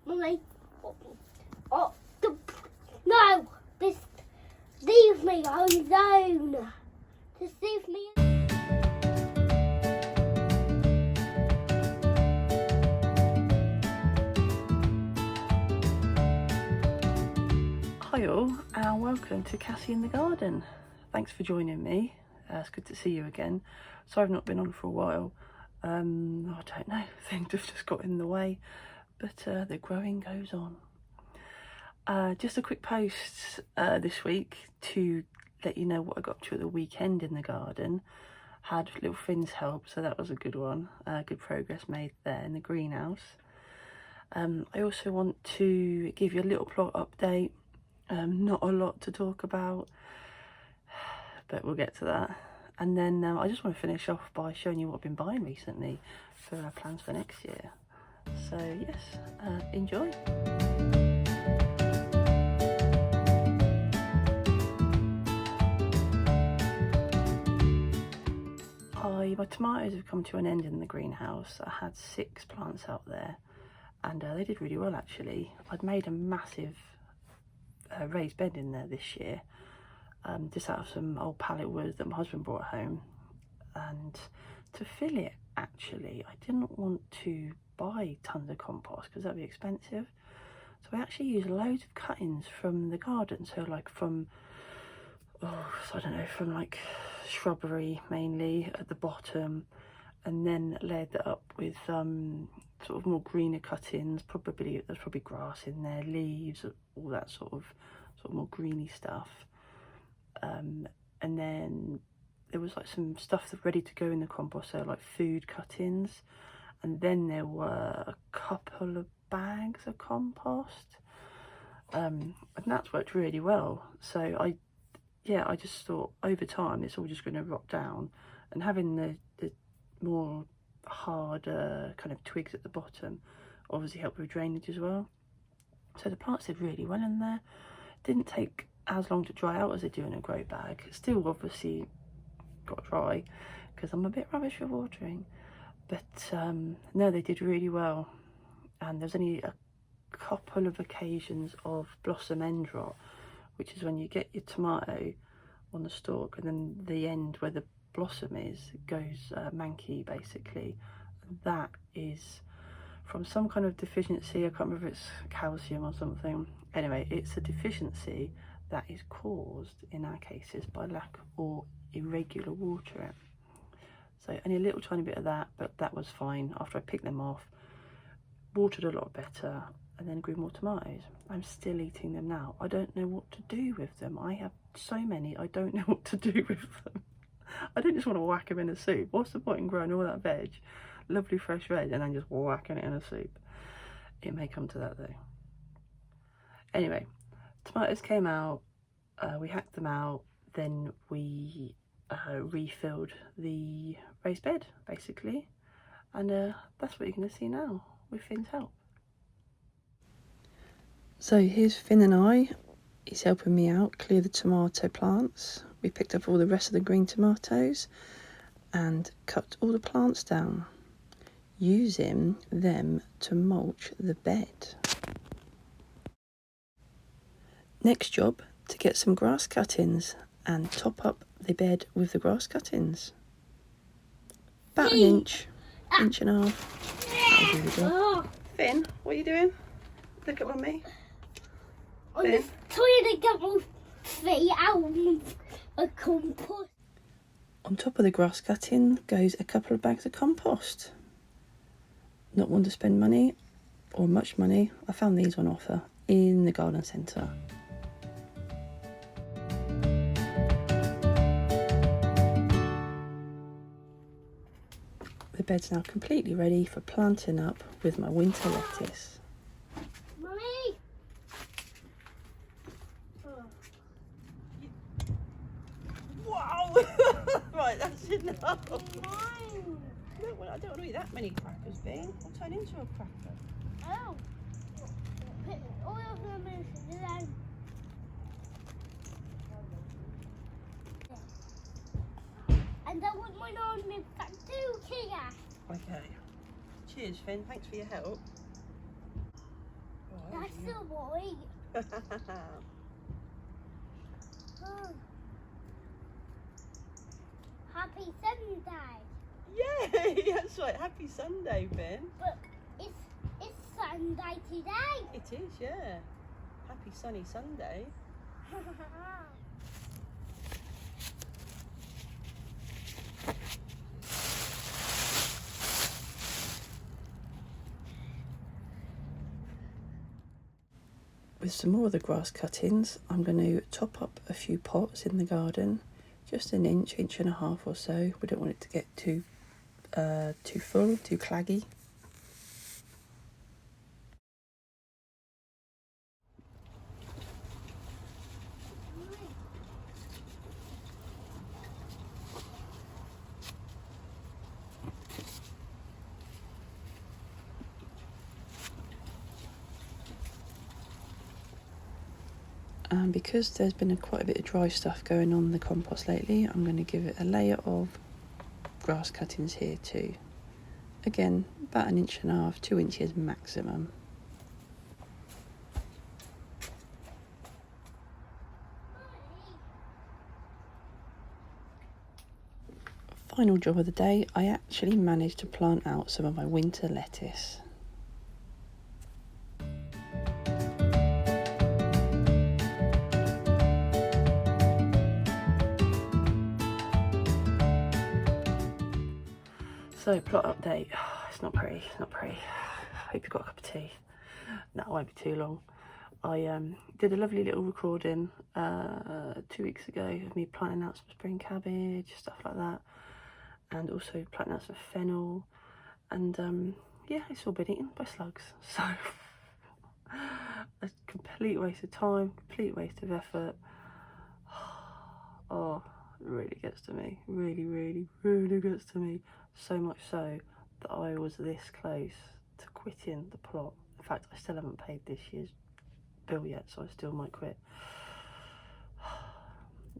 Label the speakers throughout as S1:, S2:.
S1: Mummy. Oh, no! Just leave me alone. Just leave me.
S2: Hi all, and welcome to Cassie in the Garden. Thanks for joining me. It's good to see you again. Sorry I've not been on for a while. I don't know, things have just got in the way, but the growing goes on. Just a quick post this week to let you know what I got up to at the weekend in the garden. Had little Finn's help, so that was a good one. Good progress made there in the greenhouse. I also want to give you a little plot update. Not a lot to talk about, but we'll get to that. And then I just want to finish off by showing you what I've been buying recently for our plans for next year. So yes, enjoy. My tomatoes have come to an end in the greenhouse. I had 6 plants out there, and they did really well actually. I'd made a massive raised bed in there this year, just out of some old pallet wood that my husband brought home. And to fill it, actually, I didn't want to buy tons of compost because that'd be expensive. So I actually used loads of cuttings from the garden. So like from, I don't know, from like shrubbery mainly at the bottom, and then layered that up with sort of more greener cuttings. There's probably grass in there, leaves, all that sort of more greeny stuff. And then there was like some stuff that's ready to go in the compost, so like food cuttings, and then there were a couple of bags of compost, and that's worked really well. So I just thought over time it's all just going to rot down, and having the more hard kind of twigs at the bottom obviously helped with drainage as well. So the plants did really well in there. Didn't take as long to dry out as they do in a grow bag. It still obviously got dry because I'm a bit rubbish with watering, but no, they did really well. And there's only a couple of occasions of blossom end rot, which is when you get your tomato on the stalk and then the end where the blossom is goes manky basically. And that is from some kind of deficiency. I can't remember if it's calcium or something. Anyway, it's a deficiency that is caused in our cases by lack or irregular watering. So only a little tiny bit of that, but that was fine. After I picked them off, watered a lot better, and then grew more tomatoes. I'm still eating them now. I don't know what to do with them. I have so many, I don't know what to do with them. I don't just want to whack them in a soup. What's the point in growing all that veg, lovely fresh veg, and then just whacking it in a soup? It may come to that though. Anyway, tomatoes came out, we hacked them out, then we refilled the raised bed basically, and that's what you're going to see now with Finn's help. So here's Finn and I. He's helping me out clear the tomato plants. We picked up all the rest of the green tomatoes and cut all the plants down, using them to mulch the bed. Next job, to get some grass cuttings and top up the bed with the grass cuttings. About an inch and a half. That'll do the job. Finn, what are you doing? Look at Mummy.
S1: I'm just trying to get my feet out of a compost.
S2: On top of the grass cutting goes a couple of bags of compost. Not one to spend money or much money. I found these on offer in the garden centre. The bed's now completely ready for planting up with my winter lettuce.
S1: Mummy!
S2: Wow! Right, that's enough.
S1: Mine.
S2: No, well, I don't want to eat that many crackers, Bean. I'll turn into a cracker.
S1: Oh. Put all of them in the And I want mine on me back too, here.
S2: Okay. Cheers, Finn. Thanks for your help.
S1: sweet. Oh. Happy Sunday.
S2: Yay, that's right. Happy Sunday, Ben.
S1: But it's Sunday today.
S2: It is, yeah. Happy sunny Sunday. With some more of the grass cuttings, I'm going to top up a few pots in the garden, just an inch, inch and a half or so. We don't want it to get too full, too claggy. And because there's been quite a bit of dry stuff going on in the compost lately, I'm going to give it a layer of grass cuttings here too. Again, about an inch and a half, 2 inches maximum. Final job of the day, I actually managed to plant out some of my winter lettuce. So, plot update. Oh, it's not pretty, it's not pretty. I hope you got a cup of tea. No, it won't be too long. I did a lovely little recording 2 weeks ago of me planting out some spring cabbage, stuff like that. And also planting out some fennel. And yeah, it's all been eaten by slugs. So, a complete waste of time, complete waste of effort. Oh, it really gets to me. Really, really, really gets to me. So much so that I was this close to quitting the plot. In fact, I still haven't paid this year's bill yet, so I still might quit.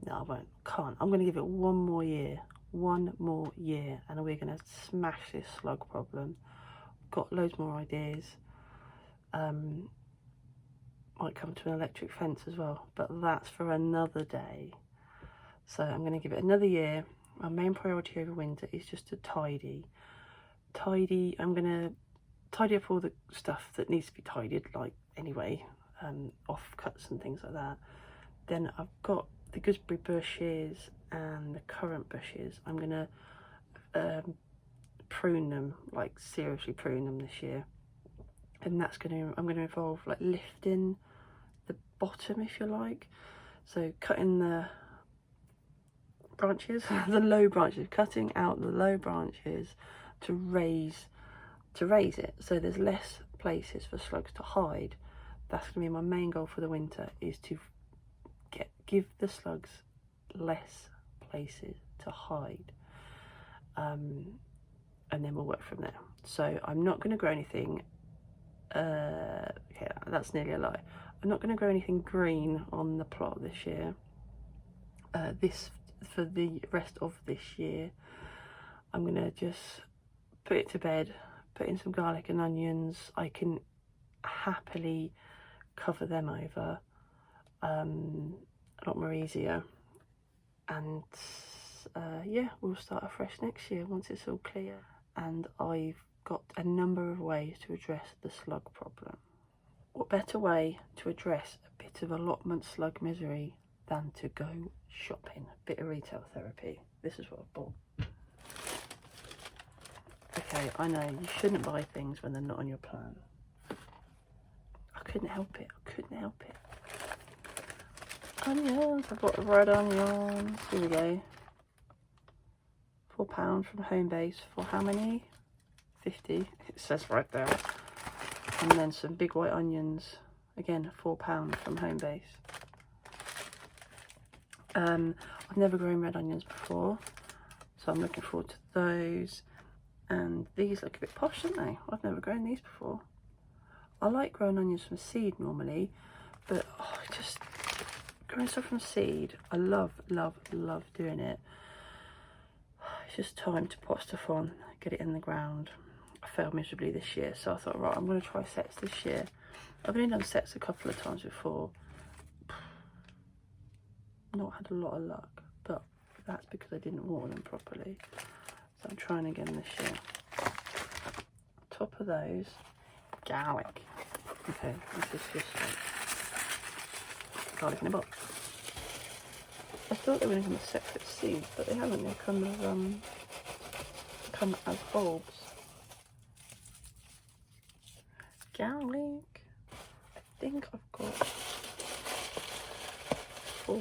S2: No, I won't. Can't. I'm going to give it one more year, and we're going to smash this slug problem. Got loads more ideas. Might come to an electric fence as well, but that's for another day. So I'm going to give it another year. My main priority over winter is just to tidy. I'm going to tidy up all the stuff that needs to be tidied, like anyway, offcuts and things like that. Then I've got the gooseberry bushes and the currant bushes. I'm going to prune them, like seriously prune them this year. And that's I'm going to involve like lifting the bottom, if you like. So cutting the branches, the low branches, cutting out the low branches to raise it, so there's less places for slugs to hide. That's going to be my main goal for the winter, is to give the slugs less places to hide, and then we'll work from there. So I'm not going to grow anything, okay, that's nearly a lie. I'm not going to grow anything green on the plot this year. For the rest of this year, I'm going to just put it to bed, put in some garlic and onions. I can happily cover them over, a lot more easier. And yeah, we'll start afresh next year once it's all clear. And I've got a number of ways to address the slug problem. What better way to address a bit of allotment slug misery than to go shopping? A bit of retail therapy. This is what I bought. Okay, I know you shouldn't buy things when they're not on your plan. I couldn't help it. Onions. I bought the red onions. Here we go. £4 from Homebase for how many? 50. It says right there. And then some big white onions. Again, £4 from Homebase. I've never grown red onions before, so I'm looking forward to those. And these look a bit posh, don't they? I've never grown these before. I like growing onions from seed normally, but just growing stuff from seed, I love doing it. It's just time to pot stuff on, get it in the ground. I failed miserably this year, so I thought, right, I'm going to try sets this year. I've only done sets a couple of times before. Not had a lot of luck, but that's because I didn't water them properly. So I'm trying again this year. Top of those, garlic. Okay, this is just like garlic in a box. I thought they were going to come as separate seeds, but they haven't. They come as bulbs. Garlic. I think I've got 4.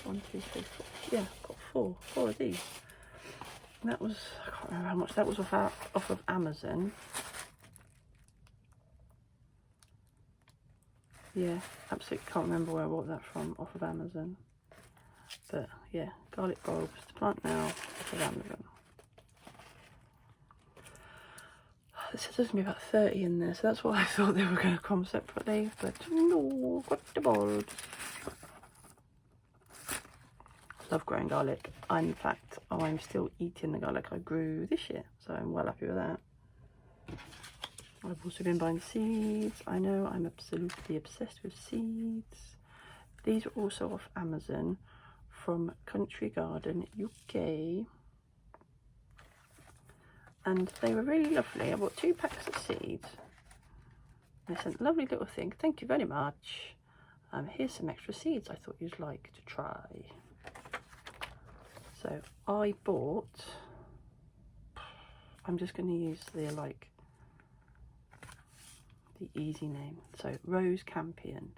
S2: 1, 2, 3, 4. Yeah, I've got 4 of these. And that was, I can't remember how much that was off of Amazon. Yeah, absolutely can't remember where I bought that from, off of Amazon. But yeah, garlic bulbs to plant now, off of Amazon. It says there's going to be about 30 in there, so that's why I thought they were going to come separately. But no, got the bulbs. Love growing garlic. In fact, I'm still eating the garlic I grew this year, so I'm well happy with that. I've also been buying seeds. I know, I'm absolutely obsessed with seeds. These are also off Amazon from Country Garden UK, and they were really lovely. I bought 2 packs of seeds. They sent a lovely little thing. Thank you very much. Here's some extra seeds I thought you'd like to try. So I bought, I'm just going to use the easy name. So Rose Campion.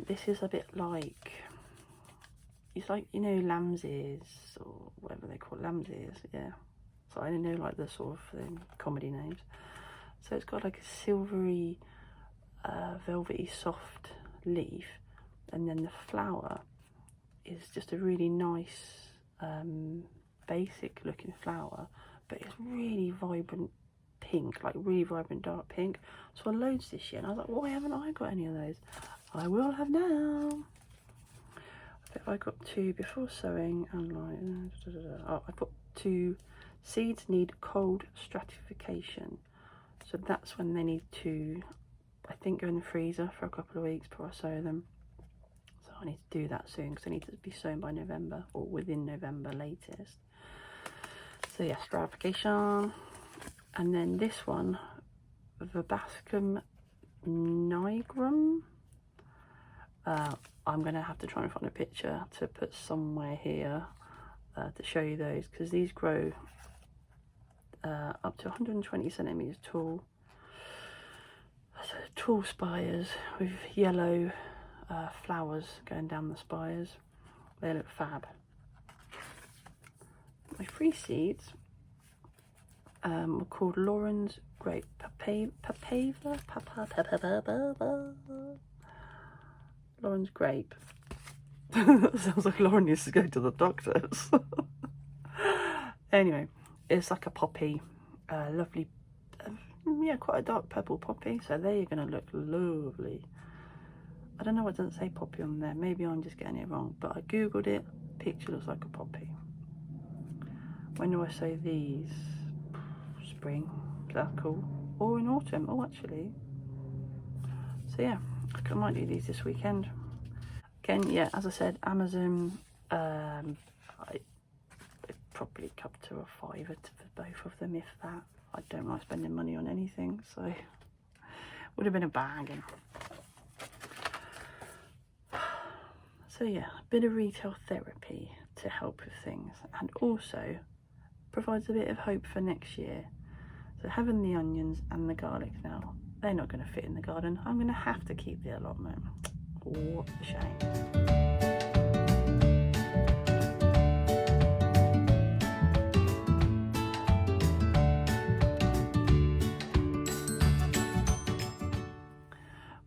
S2: This is a bit like, it's like, you know, lamb's ears, or whatever they call it, lamb's ears, yeah. So I don't know, like the sort of comedy names. So it's got like a silvery, velvety, soft leaf, and then the flower is just a really nice, basic looking flower, but it's really vibrant pink, like really vibrant dark pink. So I loads this year, and I was like, why haven't I got any of those? I will have now. I got 2 before sowing, and like, oh, I put 2 seeds need cold stratification. So that's when they need to, I think, go in the freezer for a couple of weeks before I sow them. So I need to do that soon, because they need to be sown by November, or within November latest. So yeah, stratification. And then this one, Verbascum nigrum. I'm going to have to try and find a picture to put somewhere here to show you those, because these grow up to 120 centimeters tall. So tall spires with yellow flowers going down the spires. They look fab. My 3 seeds were called Lauren's Grape. Lauren's Grape. Sounds like Lauren needs to go to the doctors. Anyway, it's like a poppy, lovely, yeah, quite a dark purple poppy. So they're going to look lovely. I don't know what doesn't say poppy on there. Maybe I'm just getting it wrong, but I googled it. Picture looks like a poppy. When do I sow these? Spring. That's cool. Or in autumn. Oh, actually. So yeah, I might do these this weekend. Again, yeah, as I said, Amazon. I probably come to a £5 for both of them, if that. I don't like spending money on anything, so would have been a bargain. So yeah, a bit of retail therapy to help with things, and also provides a bit of hope for next year. So having the onions and the garlic now, they're not going to fit in the garden. I'm going to have to keep the allotment. What a shame.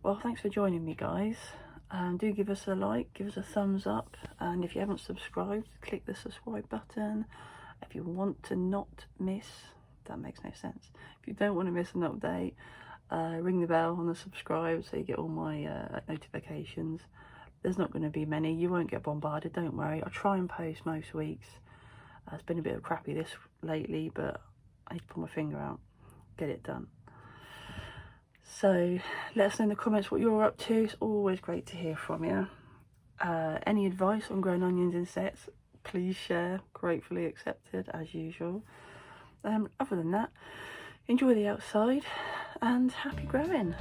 S2: Well, thanks for joining me, guys. Do give us a like, give us a thumbs up, and if you haven't subscribed, click the subscribe button. If you want to not miss, that makes no sense. If you don't want to miss an update, ring the bell on the subscribe so you get all my notifications. There's not going to be many. You won't get bombarded, don't worry. I try and post most weeks. It's been a bit crappy this lately, but I need to pull my finger out, get it done. So let us know in the comments what you're up to. It's always great to hear from you. Any advice on growing onions in sets, please share. Gratefully accepted as usual. Other than that, enjoy the outside and happy growing.